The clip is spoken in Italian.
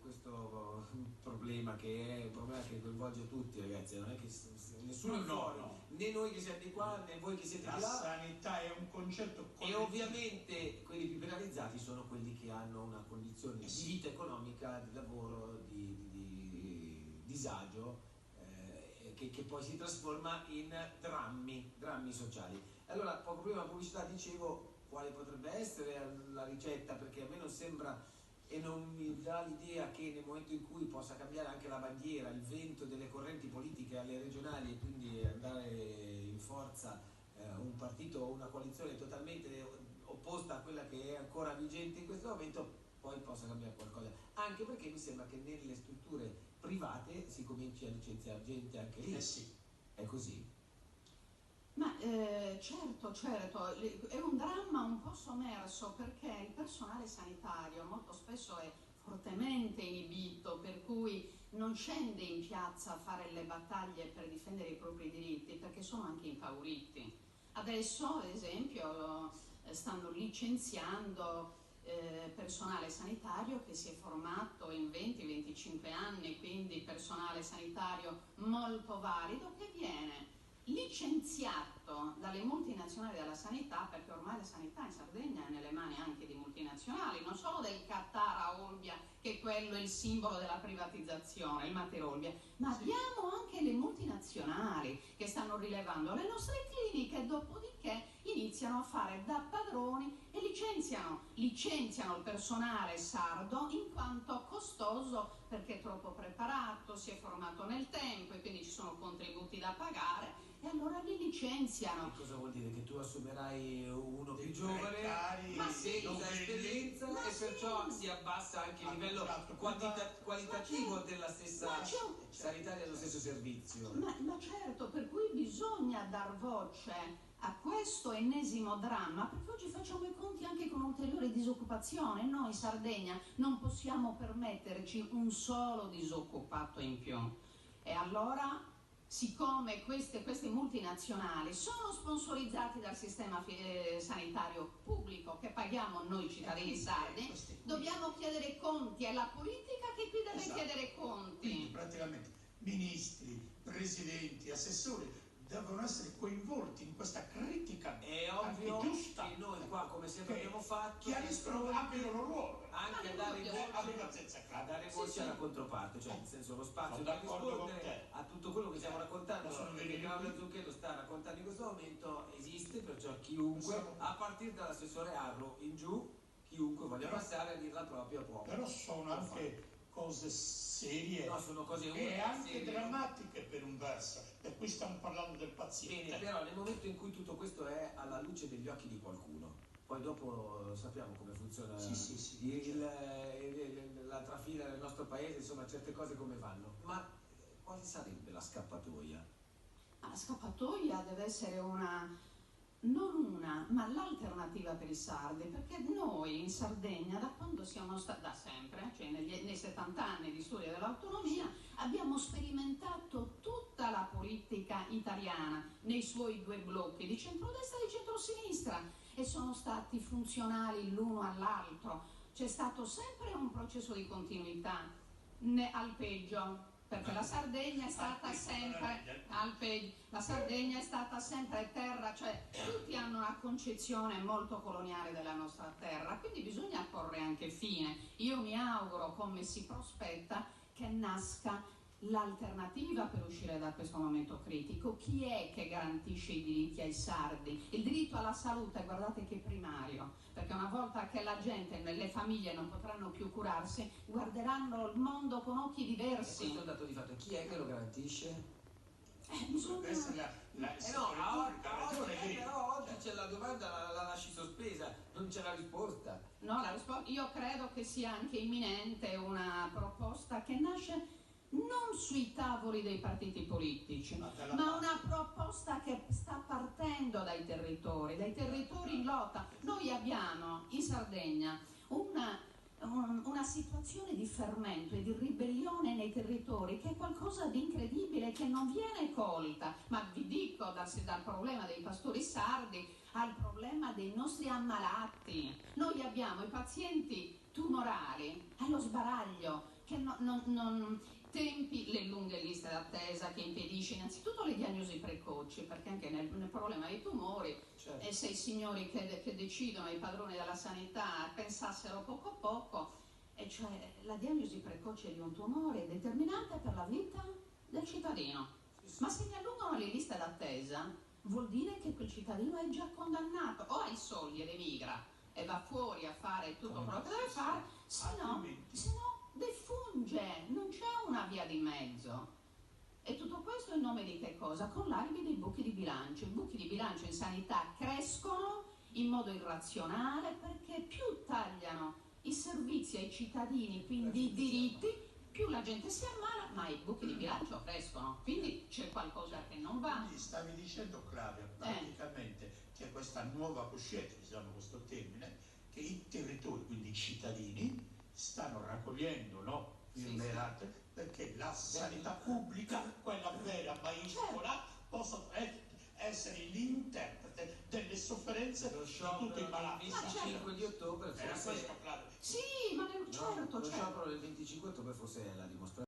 questo problema che è un problema che coinvolge tutti, ragazzi, non è che nessuno è fuori, né noi che siamo di qua né voi che siete di là. La sanità è un concetto collettivo. E ovviamente quelli più penalizzati sono quelli che hanno una condizione di vita economica, di lavoro, di disagio, che poi si trasforma in drammi sociali. Allora, poco prima della pubblicità dicevo quale potrebbe essere la ricetta, perché a me non sembra e non mi dà l'idea che nel momento in cui possa cambiare anche la bandiera, il vento delle correnti politiche alle regionali e quindi andare in forza un partito o una coalizione totalmente opposta a quella che è ancora vigente in questo momento, poi possa cambiare qualcosa, anche perché mi sembra che nelle strutture private si cominci a licenziare gente anche lì. Sì. È così? Ma certo, è un dramma un po' sommerso, perché il personale sanitario molto spesso è fortemente inibito, per cui non scende in piazza a fare le battaglie per difendere i propri diritti, perché sono anche impauriti. Adesso, ad esempio, stanno licenziando personale sanitario che si è formato in 20-25 anni, quindi personale sanitario molto valido, che viene licenziato dalle multinazionali della sanità, perché ormai la sanità in Sardegna è nelle mani anche di multinazionali, non solo del Qatar a Olbia, che quello è il simbolo della privatizzazione, il Mater Olbia, ma abbiamo anche le multinazionali che stanno rilevando le nostre cliniche, dopodiché iniziano a fare da padroni e licenziano il personale sardo in quanto costoso, perché è troppo preparato, si è formato nel tempo e quindi ci sono contributi da pagare, e allora li licenziano. Che cosa vuol dire? Che tu assumerai uno più giovane, ma sì, senza esperienza, e perciò si abbassa anche il livello qualitativo della stessa sanità e dello stesso servizio. Ma certo, per cui bisogna dar voce a questo ennesimo dramma, perché oggi facciamo i conti anche con ulteriore disoccupazione. Noi in Sardegna non possiamo permetterci un solo disoccupato in più, e allora, siccome queste multinazionali sono sponsorizzate dal sistema sanitario pubblico che paghiamo noi cittadini sardi, dobbiamo chiedere conti, è la politica che qui deve chiedere conti. Quindi praticamente ministri, presidenti, assessori devono essere coinvolti in questa critica. È ovvio che noi qua, come sempre abbiamo fatto, chiariscono anche il loro ruolo, anche a dare voce alla controparte, cioè nel senso lo spazio per rispondere a tutto quello che stiamo raccontando, che Claudio Zucchetto sta raccontando in questo momento, esiste, perciò chiunque, a partire dall'assessore Arro in giù, chiunque voglia passare a dire la propria può. Però sono anche cose serie, no, sono cose e anche drammatiche per un verso, per cui stiamo parlando del paziente. Bene, però nel momento in cui tutto questo è alla luce degli occhi di qualcuno, poi dopo sappiamo come funziona la trafila nel nostro paese, insomma certe cose come vanno, ma quale sarebbe la scappatoia? La scappatoia deve essere ma l'alternativa per i sardi, perché noi in Sardegna, da quando siamo stati, da sempre, cioè nei 70 anni di storia dell'autonomia, abbiamo sperimentato tutta la politica italiana nei suoi due blocchi, di centrodestra e di centrosinistra, e sono stati funzionali l'uno all'altro. C'è stato sempre un processo di continuità, al peggio, perché la Sardegna è stata sempre terra, cioè tutti hanno una concezione molto coloniale della nostra terra, quindi bisogna porre anche fine. Io mi auguro, come si prospetta, che nasca l'alternativa per uscire da questo momento critico. Chi è che garantisce i diritti ai sardi? Il diritto alla salute, guardate che è primario, perché una volta che la gente, le famiglie non potranno più curarsi, guarderanno il mondo con occhi diversi. Questo è un dato di fatto. Chi è che lo garantisce? Bisogna essere però oggi c'è la domanda, la lasci sospesa, non c'è la risposta. No, io credo che sia anche imminente una proposta che nasce non sui tavoli dei partiti politici, ma una proposta che sta partendo dai territori in lotta. Noi abbiamo in Sardegna una situazione di fermento e di ribellione nei territori che è qualcosa di incredibile, che non viene colta, ma vi dico, dal problema dei pastori sardi al problema dei nostri ammalati. Noi abbiamo i pazienti tumorali allo sbaraglio, che tempi, le lunghe liste d'attesa che impedisce innanzitutto le diagnosi precoci, perché anche nel problema dei tumori, certo. se i signori che decidono, i padroni della sanità, pensassero poco a poco, e cioè la diagnosi precoce di un tumore è determinante per la vita del cittadino. Ma se mi allungano le liste d'attesa, vuol dire che quel cittadino è già condannato, o ha i soldi ed emigra e va fuori a fare tutto quello che deve fare, se no defunge, non c'è una via di mezzo. E tutto questo in nome di che cosa? Con l'alibi dei buchi di bilancio. I buchi di bilancio in sanità crescono in modo irrazionale perché più tagliano i servizi ai cittadini, quindi i diritti, più la gente si ammala, ma i buchi di bilancio crescono, quindi c'è qualcosa che non va. Quindi stavi dicendo, Claudia, praticamente che questa nuova coscienza, diciamo questo termine, che i territori, quindi i cittadini, stanno raccogliendo, no? Firmerate, perché la sanità pubblica, quella vera, maiuscola, possa essere l'interprete delle sofferenze di tutti i malati. Il 25 di ottobre Era forse... questo, Claudia. Sì, ma certo, Lo certo. sciopero del 25 ottobre forse è la dimostrazione.